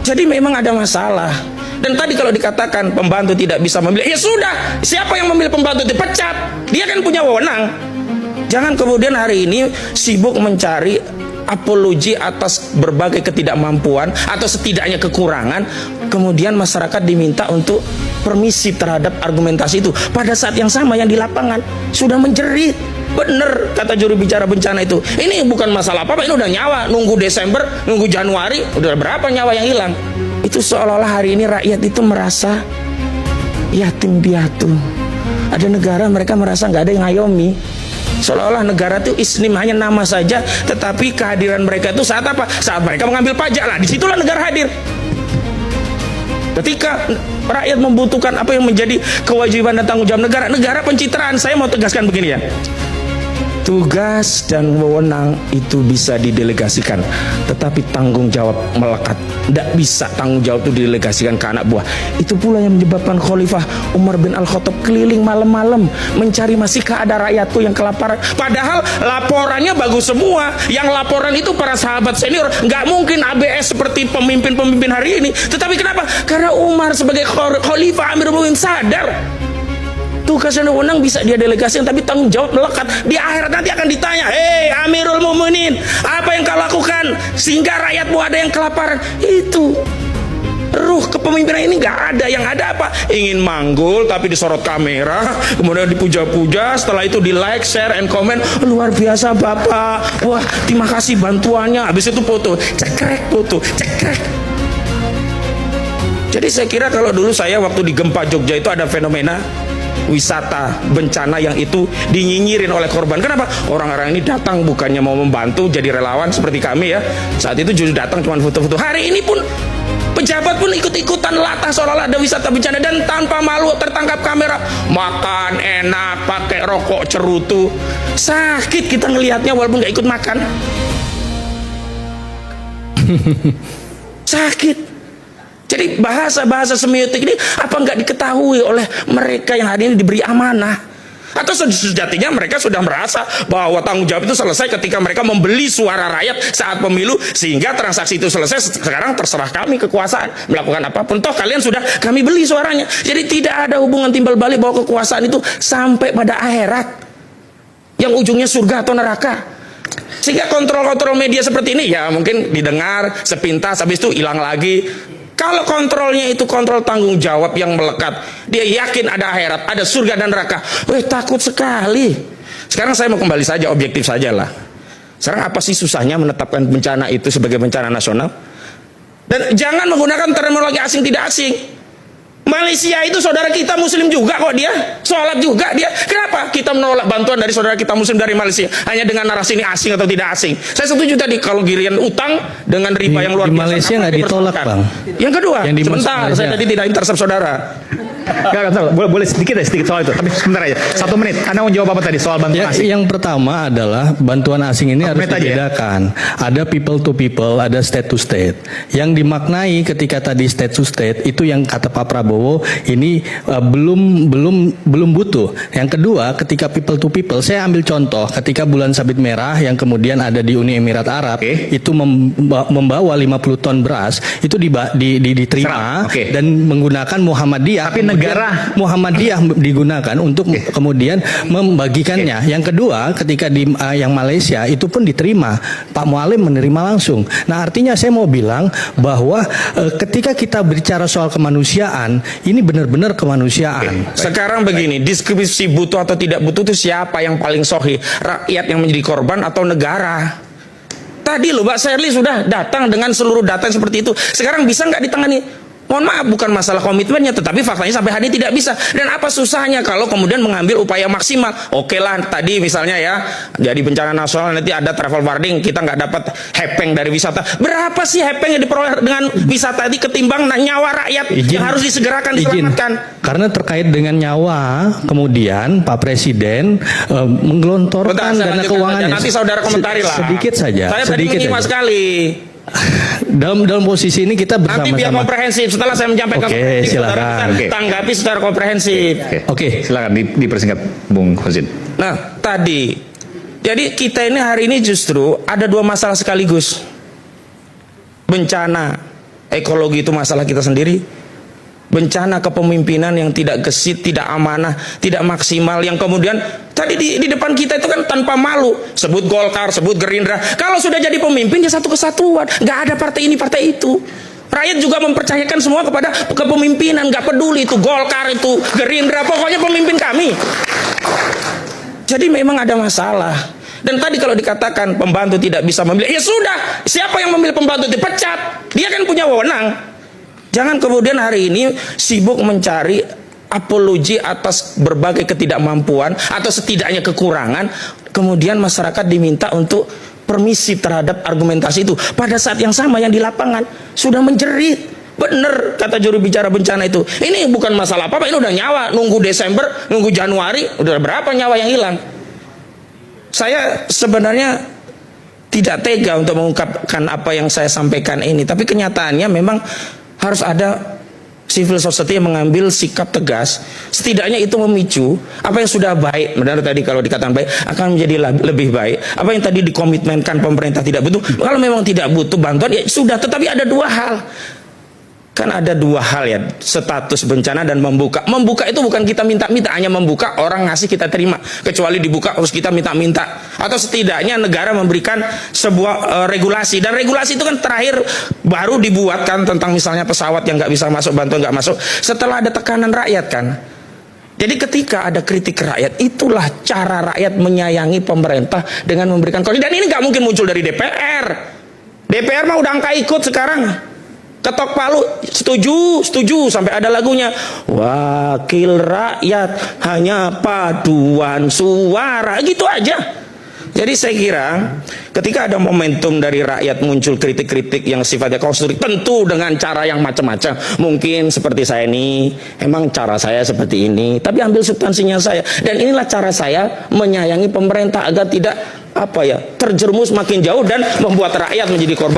Jadi memang ada masalah. Dan tadi kalau dikatakan pembantu tidak bisa memilih, ya sudah, siapa yang memilih pembantu dipecat? Dia kan punya wewenang. Jangan kemudian hari ini sibuk mencari apologi atas berbagai ketidakmampuan atau setidaknya kekurangan, kemudian masyarakat diminta untuk permisif terhadap argumentasi itu. Pada saat yang sama yang di lapangan sudah menjerit. Bener kata juru bicara bencana itu. Ini bukan masalah apa-apa, ini udah nyawa. Nunggu Desember, nunggu Januari, udah berapa nyawa yang hilang. Itu seolah-olah hari ini rakyat itu merasa yatim piatu. Ada negara mereka merasa nggak ada yang ngayomi. Seolah-olah negara itu isnim hanya nama saja, tetapi kehadiran mereka itu saat apa? Saat mereka mengambil pajak lah, disitulah negara hadir. Ketika rakyat membutuhkan apa yang menjadi kewajiban dan tanggung jawab negara, negara pencitraan. Saya mau tegaskan begini ya. Tugas dan wewenang itu bisa didelegasikan, tetapi tanggung jawab melekat. Tidak bisa tanggung jawab itu didelegasikan ke anak buah. Itu pula yang menyebabkan Khalifah Umar bin Al-Khattab keliling malam-malam mencari masihkah ada rakyatku yang kelaparan. Padahal laporannya bagus semua. Yang laporan itu para sahabat senior. Nggak mungkin ABS seperti pemimpin-pemimpin hari ini. Tetapi kenapa? Karena Umar sebagai Khalifah Amirul Mukminin sadar tugas dan wewenang bisa dia delegasikan, tapi tanggung jawab melekat. Di akhirat nanti akan ditanya, hei Amirul Mukminin, apa yang kau lakukan sehingga rakyatmu ada yang kelaparan? Itu ruh kepemimpinan ini nggak ada. Yang ada apa? Ingin manggul tapi disorot kamera, kemudian dipuja-puja, setelah itu di like, share, and comment. Luar biasa Bapak, wah terima kasih bantuannya. Habis itu foto, cekrek foto, cekrek. Jadi saya kira kalau dulu saya waktu di gempa Jogja itu ada fenomena wisata bencana yang itu dinyinyirin oleh korban. Kenapa? Orang-orang ini datang bukannya mau membantu jadi relawan seperti kami ya. Saat itu justru datang cuma foto-foto. Hari ini pun pejabat pun ikut-ikutan latah seolah-olah ada wisata bencana, dan tanpa malu tertangkap kamera makan enak pakai rokok cerutu. Sakit kita ngelihatnya walaupun nggak ikut makan. Sakit. Jadi bahasa-bahasa semiotik ini apa nggak diketahui oleh mereka yang hari ini diberi amanah? Atau sejatinya mereka sudah merasa bahwa tanggung jawab itu selesai ketika mereka membeli suara rakyat saat pemilu, sehingga transaksi itu selesai, sekarang terserah kami kekuasaan melakukan apapun, toh kalian sudah kami beli suaranya. Jadi tidak ada hubungan timbal balik bahwa kekuasaan itu sampai pada akhirat yang ujungnya surga atau neraka. Sehingga kontrol-kontrol media seperti ini ya mungkin didengar sepintas, habis itu hilang lagi. Kalau kontrolnya itu kontrol tanggung jawab yang melekat, dia yakin ada akhirat, ada surga dan neraka. Takut sekali. Sekarang saya mau kembali saja, objektif saja lah. Sekarang apa sih susahnya menetapkan bencana itu sebagai bencana nasional? Dan jangan menggunakan terminologi asing tidak asing. Malaysia itu saudara kita muslim juga kok, dia sholat juga dia. Kenapa kita menolak bantuan dari saudara kita muslim dari Malaysia hanya dengan narasi ini asing atau tidak asing? Saya setuju tadi kalau girian utang dengan riba yang luar biasa. Di Malaysia nggak ditolak Bang. Yang kedua, sebentar, saya tadi tidak intercept saudara. Gak, boleh sedikit soal itu, tapi sebentar aja, 1 menit. Anda mau jawab apa tadi soal bantuan asing? Yang pertama adalah bantuan asing ini harus dibedakan. Ada people to people, ada state to state. Yang dimaknai ketika tadi state to state itu yang kata Pak Prabowo ini belum butuh. Yang kedua, ketika people to people, saya ambil contoh ketika bulan sabit merah yang kemudian ada di Uni Emirat Arab, itu membawa 50 ton beras, itu diterima dan menggunakan Muhammadiyah. Tapi negara Muhammadiyah digunakan untuk kemudian membagikannya. Yang kedua, ketika di yang Malaysia itu pun diterima, Pak Mualim menerima langsung. Nah, artinya saya mau bilang bahwa ketika kita bicara soal kemanusiaan, ini benar-benar kemanusiaan. Sekarang begini, deskripsi butuh atau tidak butuh itu siapa yang paling sahih? Rakyat yang menjadi korban atau negara? Tadi loh Mbak Sherly sudah datang dengan seluruh data yang seperti itu. Sekarang bisa nggak ditangani? Mohon maaf, bukan masalah komitmennya, tetapi faktanya sampai hari ini tidak bisa. Dan apa susahnya kalau kemudian mengambil upaya maksimal? Oke lah, tadi misalnya ya, jadi bencana nasional nanti ada travel warning, kita nggak dapat hepeng dari wisata. Berapa sih hepeng yang diperoleh dengan wisata tadi ketimbang nyawa rakyat yang harus disegerakan, diselamatkan? Karena terkait dengan nyawa, kemudian Pak Presiden menggelontorkan dana keuangannya. Nanti saudara komentari lah. Sedikit saja. Saya tadi menyimak sekali. Dalam posisi ini kita bersama-sama. Nanti biar komprehensif. Setelah saya menyampaikan silakan. Tanggapi secara komprehensif. Silakan dipersingkat Bung Husin. Nah, tadi jadi kita ini hari ini justru ada 2 masalah sekaligus. Bencana Ekologi itu masalah kita sendiri. Bencana kepemimpinan yang tidak gesit, tidak amanah, tidak maksimal, yang kemudian tadi di depan kita itu kan tanpa malu sebut Golkar, sebut Gerindra. Kalau sudah jadi pemimpin ya satu kesatuan, nggak ada partai ini partai itu. Rakyat juga mempercayakan semua kepada kepemimpinan, nggak peduli itu Golkar, itu Gerindra, pokoknya pemimpin kami. Jadi memang ada masalah. Dan tadi kalau dikatakan pembantu tidak bisa memilih, ya sudah, siapa yang memilih pembantu dipecat, dia kan punya wewenang. Jangan kemudian hari ini sibuk mencari apologi atas berbagai ketidakmampuan atau setidaknya kekurangan, kemudian masyarakat diminta untuk permisif terhadap argumentasi itu. Pada saat yang sama yang di lapangan sudah menjerit. Bener kata juru bicara bencana itu. Ini bukan masalah apa-apa, ini udah nyawa. Nunggu Desember, nunggu Januari, udah berapa nyawa yang hilang. Saya sebenarnya tidak tega untuk mengungkapkan apa yang saya sampaikan ini, tapi kenyataannya memang harus ada civil society yang mengambil sikap tegas. Setidaknya itu memicu apa yang sudah baik, benar tadi kalau dikatakan baik akan menjadi lebih baik. Apa yang tadi dikomitmenkan pemerintah tidak butuh, kalau memang tidak butuh bantuan ya sudah. Tetapi ada dua hal, kan ada dua hal ya, status bencana dan membuka. Membuka itu bukan kita minta-minta, hanya membuka orang ngasih kita terima, kecuali dibuka harus kita minta-minta. Atau setidaknya negara memberikan sebuah regulasi, dan regulasi itu kan terakhir baru dibuatkan tentang misalnya pesawat yang nggak bisa masuk, bantuan nggak masuk setelah ada tekanan rakyat kan. Jadi ketika ada kritik rakyat, itulah cara rakyat menyayangi pemerintah dengan memberikan koordinasi. Dan ini nggak mungkin muncul dari DPR. DPR mah udah angka ikut sekarang. Ketok palu, setuju sampai ada lagunya. Wakil rakyat hanya paduan suara, gitu aja. Jadi saya kira ketika ada momentum dari rakyat muncul kritik-kritik yang sifatnya konstruktif, tentu dengan cara yang macam-macam. Mungkin seperti saya ini, emang cara saya seperti ini, tapi ambil substansinya saya. Dan inilah cara saya menyayangi pemerintah agar tidak terjerumus makin jauh dan membuat rakyat menjadi korban.